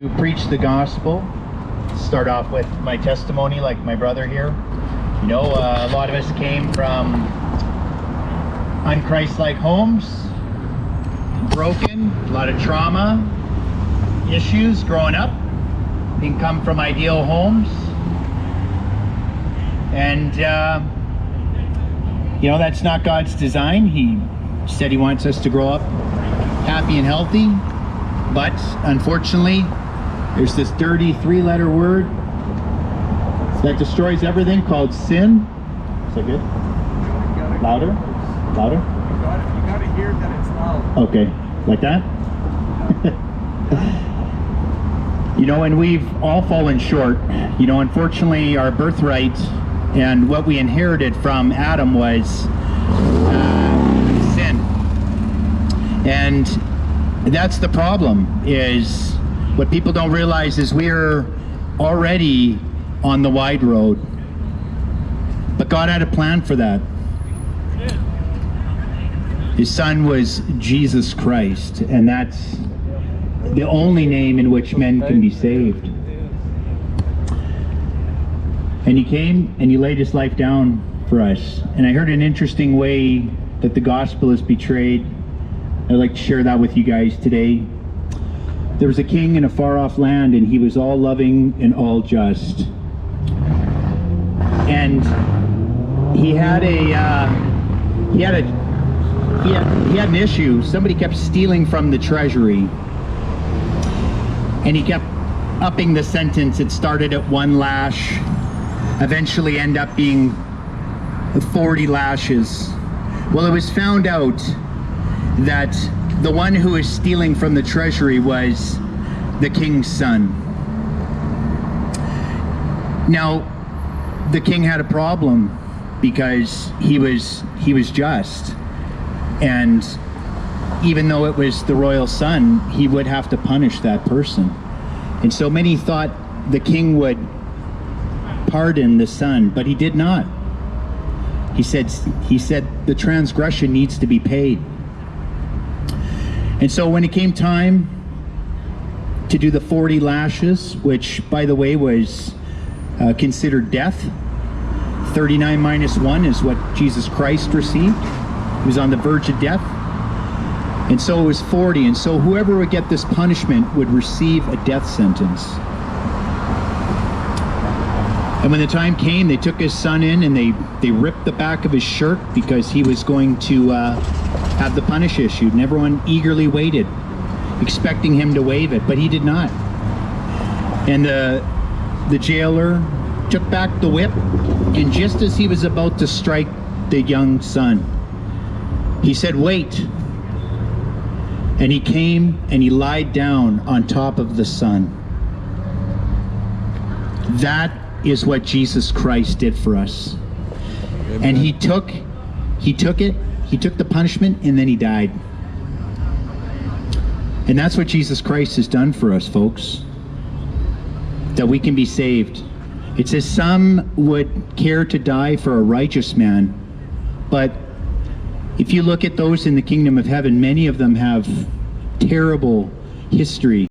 To preach the gospel. Start off with my testimony, like my brother here. You know, a lot of us came from unchristlike homes, broken, a lot of trauma, issues growing up. Didn't come from ideal homes, and you know, that's not God's design. He said He wants us to grow up happy and healthy, but unfortunately, there's this dirty three-letter word that destroys everything called sin. Is that good? Louder? Louder? You gotta hear that it's loud. Okay, like that? You know, and we've all fallen short. You know, unfortunately, our birthright and what we inherited from Adam was sin. And that's the problem, is what people don't realize is we're already on the wide road. But God had a plan for that. His son was Jesus Christ, and that's the only name in which men can be saved. And He came and He laid His life down for us. And I heard an interesting way that the gospel is betrayed. I'd like to share that with you guys today. There was a king in a far-off land, and he was all loving and all just. And he had an issue. Somebody kept stealing from the treasury, and he kept upping the sentence. It started at 1 lash, eventually end up being 40 lashes. Well, it was found out that the one who was stealing from the treasury was the king's son. Now, the king had a problem because he was just, and even though it was the royal son, he would have to punish that person. And so many thought the king would pardon the son, but he did not. He said the transgression needs to be paid. And so when it came time to do the 40 lashes, which by the way was considered death, 39 minus 1 is what Jesus Christ received. He was on the verge of death. And so it was 40. And so whoever would get this punishment would receive a death sentence. And when the time came, they took his son in and they ripped the back of his shirt because he was going to have the punish issued. And everyone eagerly waited, expecting him to waive it, but he did not. And the jailer took back the whip, and just as he was about to strike the young son, he said, "Wait." And he came and he lied down on top of the son. That is what Jesus Christ did for us. Amen. And he took the punishment, and then he died. And that's what Jesus Christ has done for us, folks, that we can be saved. It says some would care to die for a righteous man, but if you look at those in the kingdom of heaven, many of them have terrible history.